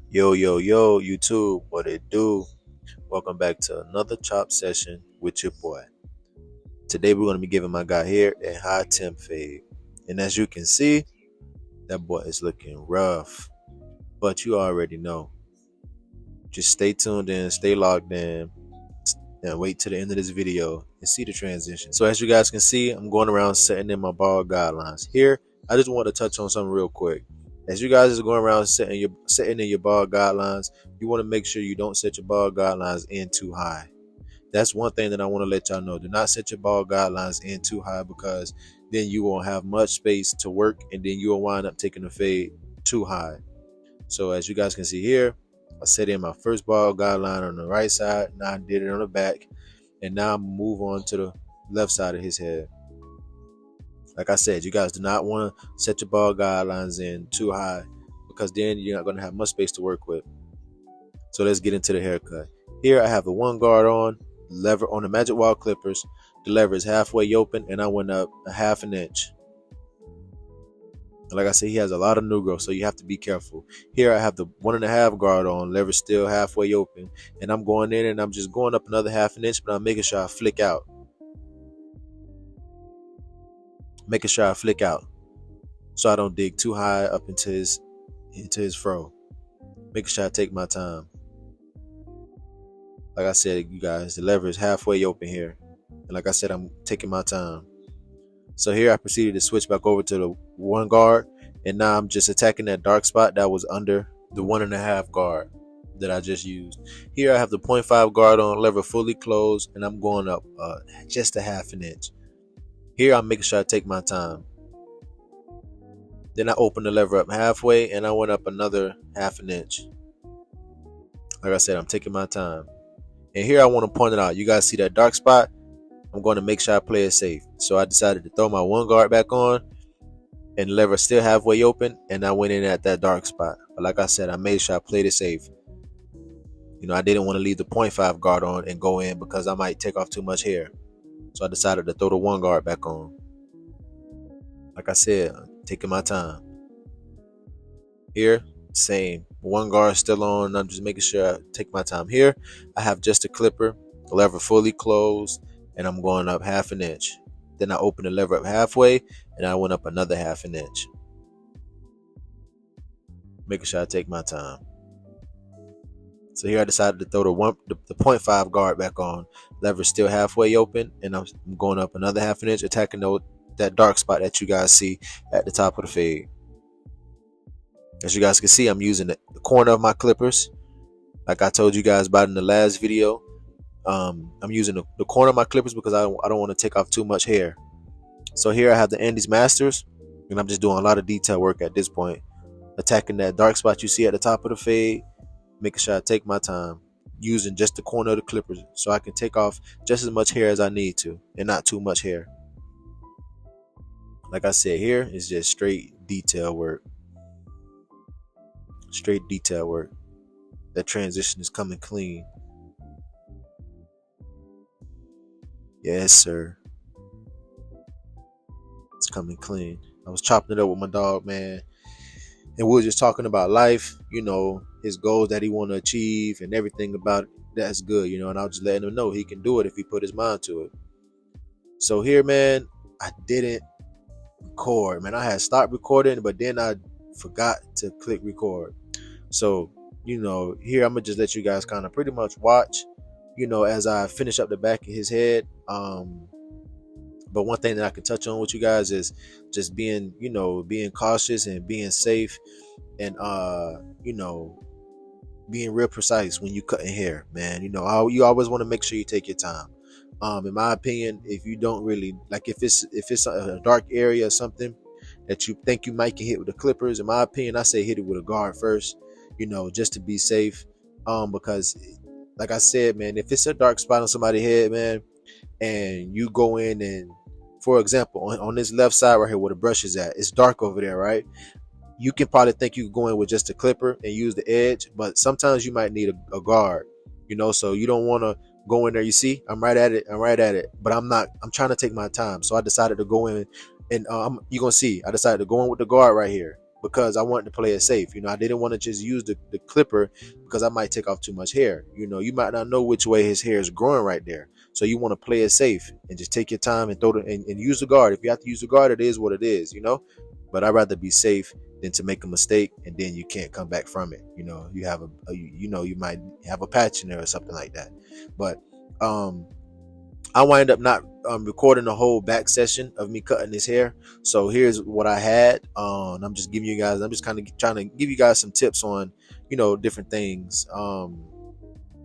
Yo, YouTube, what it do? Welcome back to another chop session with your boy. Today we're going to be giving my guy here a high temp fade. And as you can see, that boy is looking rough. But you already know. Just stay tuned in, stay logged in, and wait to the end of this video and see the transition. So as you guys can see, I'm going around setting in my ball guidelines. Here, I just want to touch on something real quick. As you guys are going around setting in your ball guidelines, you want to make sure you don't set your ball guidelines in too high. That's one thing that I want to let y'all know. Do not set your ball guidelines in too high, because then you won't have much space to work, and then you'll wind up taking the fade too high. So as you guys can see here, I set in my first ball guideline on the right side. Now I did it on the back, and now I'm move on to the left side of his head. Like I said, you guys do not want to set your ball guidelines in too high, because then you're not going to have much space to work with. So let's get into the haircut. Here I have the one guard on, lever on the magic wall clippers. The lever is halfway open, and I went up a half an inch. Like I said, he has a lot of new growth, so you have to be careful. Here I have the 1.5 guard on, lever still halfway open, and I'm going in and I'm just going up another half an inch, but I'm making sure I flick out. So I don't dig too high up into his fro. Making sure I take my time. Like I said, you guys, the lever is halfway open here, and like I said, I'm taking my time. So here I proceeded to switch back over to the one guard, and now I'm just attacking that dark spot that was under the 1.5 guard that I just used. Here I have the 0.5 guard on, lever fully closed, and I'm going up just a half an inch. Here I'm making sure I take my time. Then I opened the lever up halfway, and I went up another half an inch. Like I said, I'm taking my time. And here I want to point it out. You guys see that dark spot? I'm going to make sure I play it safe. So I decided to throw my one guard back on, and the lever still halfway open, and I went in at that dark spot. But like I said, I made sure I played it safe. You know, I didn't want to leave the 0.5 guard on and go in, because I might take off too much hair. So I decided to throw the one guard back on. Like I said, I'm taking my time. Here, same. One guard still on. I'm just making sure I take my time. Here, I have just a clipper, the lever fully closed, and I'm going up half an inch. Then I opened the lever up halfway, and I went up another half an inch. Making sure I take my time. So here I decided to throw the 0.5 guard back on. Lever still halfway open, and I'm going up another half an inch, attacking that dark spot that you guys see at the top of the fade. As you guys can see, I'm using the corner of my clippers, like I told you guys about in the last video. I'm using the corner of my clippers because I don't want to take off too much hair. So here I have the Andes Masters, and I'm just doing a lot of detail work at this point, attacking that dark spot you see at the top of the fade, making sure I take my time, using just the corner of the clippers so I can take off just as much hair as I need to, and not too much hair. Like I said, here is just straight detail work. That transition is coming clean. Yes, sir. It's coming clean. I was chopping it up with my dog, man, and we were just talking about life, you know, his goals that he want to achieve and everything about it. That's good, you know, and I was just letting him know he can do it if he put his mind to it. So here, man, I didn't record, man. I had stopped recording, but then I forgot to click record. So, you know, here I'm gonna just let you guys kind of pretty much watch, you know, as I finish up the back of his head. But one thing that I can touch on with you guys is just being, you know, being cautious and being safe, and you know, being real precise when you cutting hair, man. You know, you always want to make sure you take your time. In my opinion, if you don't really like, if it's a dark area or something that you think you might get hit with the clippers, in my opinion, I say hit it with a guard first, you know, just to be safe. Because like I said, man, if it's a dark spot on somebody's head, man, and you go in and, for example, on this left side right here where the brush is at, it's dark over there, right? You can probably think you can go in with just a clipper and use the edge, but sometimes you might need a guard, you know, so you don't want to go in there. You see, I'm right at it, but I'm trying to take my time. So I decided to go in, and you're going to see, I decided to go in with the guard right here. because I wanted to play it safe. I didn't want to just use the clipper because I might take off too much hair. You might not know which way his hair is growing right there. So you want to play it safe and just take your time and throw it and use the guard. If you have to use the guard, it is what it is. But I'd rather be safe than to make a mistake and then you can't come back from it. You have you might have a patch in there or something like that. But I wind up not recording the whole back session of me cutting his hair. So here's what I had. I'm just kind of trying to give you guys some tips on, different things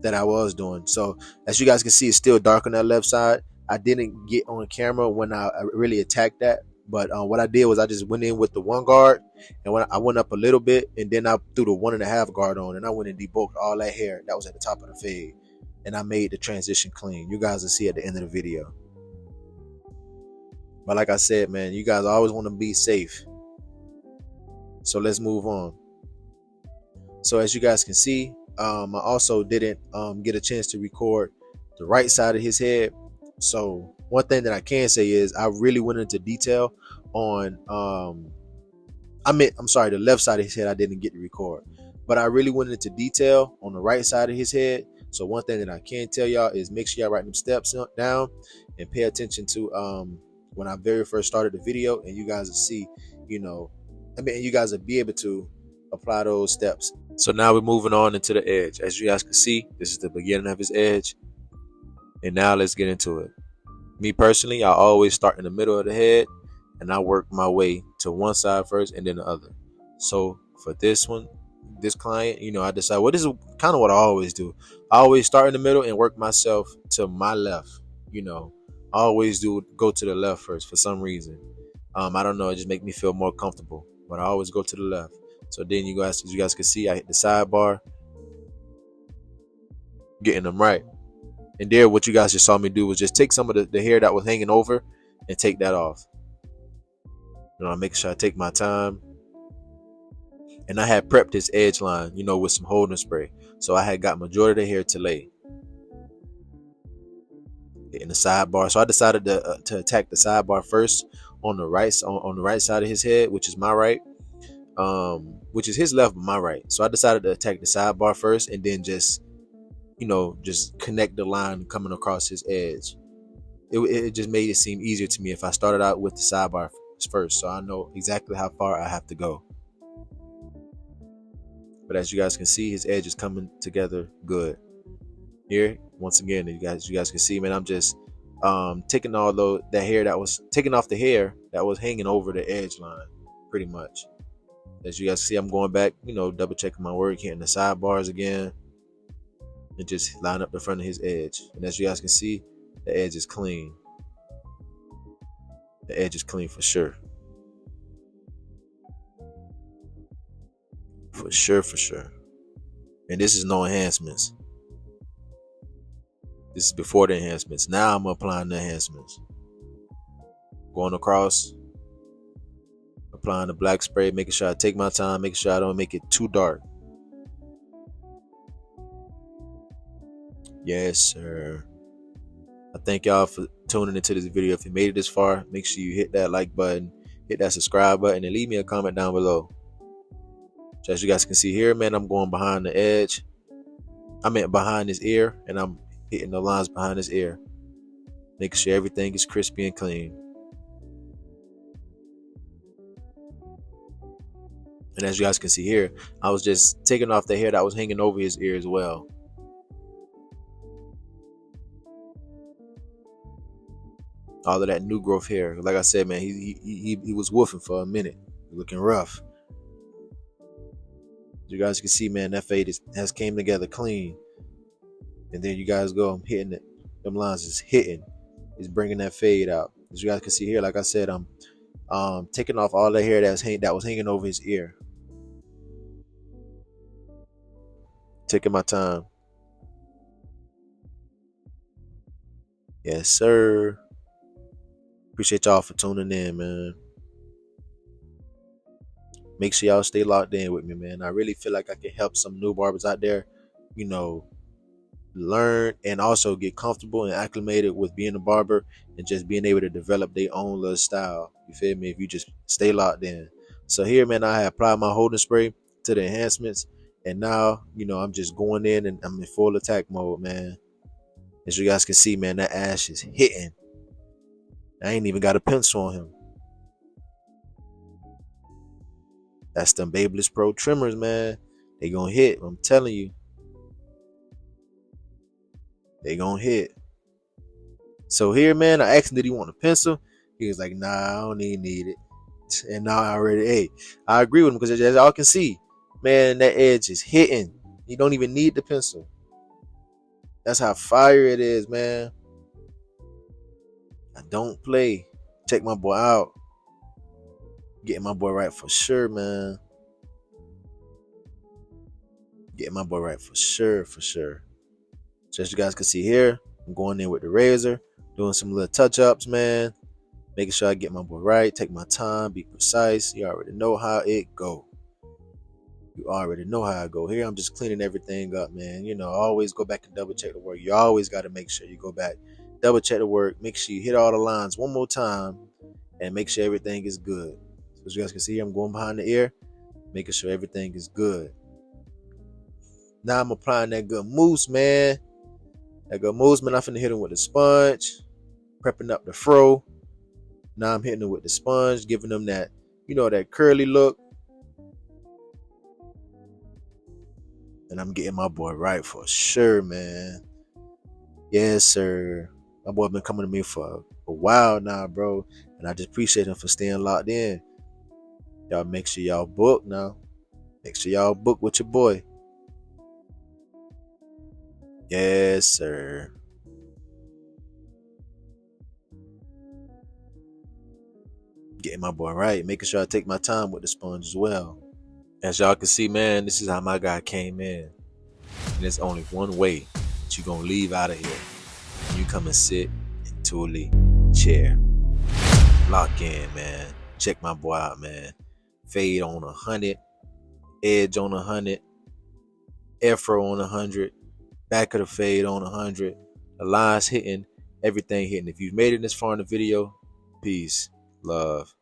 that I was doing. So as you guys can see, it's still dark on that left side. I didn't get on camera when I really attacked that. But what I did was I just went in with the one guard, and when I went up a little bit, and then I threw the 1.5 guard on, and I went and debulked all that hair that was at the top of the fade, and I made the transition clean. You guys will see at the end of the video. But like I said, man, you guys always want to be safe. So let's move on. So as you guys can see, I also didn't get a chance to record the right side of his head. So one thing that I can say is I really went into detail on the left side of his head I didn't get to record, but I really went into detail on the right side of his head. So one thing that I can tell y'all is make sure y'all write them steps down and pay attention to when I very first started the video, and you guys will see, you guys will be able to apply those steps. So now we're moving on into the edge. As you guys can see, this is the beginning of his edge. And now let's get into it. Me personally, I always start in the middle of the head and I work my way to one side first and then the other. So for this client, I decide, well, this is kind of what I always do. I always start in the middle and work myself to my left. I always go to the left first for some reason. I don't know, it just makes me feel more comfortable, but I always go to the left. So then as you guys can see, I hit the sidebar, getting them right. And there, what you guys just saw me do was just take some of the hair that was hanging over and take that off. I make sure I take my time. And I had prepped this edge line, with some holding spray. So I had got majority of the hair to lay in the sidebar. So I decided to attack the sidebar first on the right side of his head, which is my right, which is his left, but my right. So I decided to attack the sidebar first and then just connect the line coming across his edge. It just made it seem easier to me if I started out with the sidebar first, so I know exactly how far I have to go. But as you guys can see, his edge is coming together good. Here, once again, you guys can see, man, I'm just taking all that hair that was taking off the hair that was hanging over the edge line, pretty much. As you guys see, I'm going back, double checking my work, hitting the sidebars again, and just line up the front of his edge. And as you guys can see, the edge is clean. The edge is clean for sure. For sure. And this is no enhancements. This is before the enhancements. Now I'm applying the enhancements. Going across, applying the black spray, making sure I take my time, making sure I don't make it too dark. Yes, sir. I thank y'all for tuning into this video. If you made it this far, make sure you hit that like button, hit that subscribe button, and leave me a comment down below. So as you guys can see here, man, I'm going behind the edge. I meant behind his ear, and I'm hitting the lines behind his ear, making sure everything is crispy and clean. And as you guys can see here, I was just taking off the hair that was hanging over his ear as well. All of that new growth hair. Like I said, man, he was woofing for a minute, looking rough. You guys can see, man, that fade has came together clean. And then you guys go, I'm hitting it. Them lines is hitting. It's bringing that fade out. As you guys can see here, like I said, I'm taking off all the hair that was hanging over his ear. Taking my time. Yes, sir. Appreciate y'all for tuning in, man. Make sure y'all stay locked in with me, man. I really feel like I can help some new barbers out there, learn and also get comfortable and acclimated with being a barber and just being able to develop their own little style. You feel me? If you just stay locked in. So here, man, I have applied my holding spray to the enhancements, and now, I'm just going in and I'm in full attack mode, man. As you guys can see, man, that ash is hitting. I ain't even got a pencil on him. That's them Babyliss Pro trimmers, man. They gonna hit. I'm telling you. They gonna hit. So here, man, I asked him, did he want a pencil? He was like, nah, I don't even need it. And now I agree with him, because as y'all can see, man, that edge is hitting. You don't even need the pencil. That's how fire it is, man. I don't play. Check my boy out. Getting my boy right for sure, man. Getting my boy right for sure, for sure. So as you guys can see here, I'm going in with the razor, doing some little touch-ups, man. Making sure I get my boy right, take my time, be precise. You already know how it go. You already know how I go. Here, I'm just cleaning everything up, man. Always go back and double check the work. You always got to make sure you go back, double check the work, make sure you hit all the lines one more time, and make sure everything is good. So as you guys can see here, I'm going behind the ear, making sure everything is good. Now I'm applying that good mousse, man. That good mousse, man. I'm finna hit him with the sponge, prepping up the fro. Now I'm hitting him with the sponge, giving him that, that curly look. And I'm getting my boy right for sure, man. Yes, sir. My boy been coming to me for a while now, bro. And I just appreciate him for staying locked in. Y'all make sure y'all book now. Make sure y'all book with your boy. Yes, sir. Getting my boy right. Making sure I take my time with the sponge as well. As y'all can see, man, this is how my guy came in. And there's only one way that you're going to leave out of here. You come and sit in Thule chair. Lock in, man. Check my boy out, man. Fade on 100. Edge on 100. Afro on 100. Back of the fade on 100. The lines hitting. Everything hitting. If you've made it this far in the video, peace, love.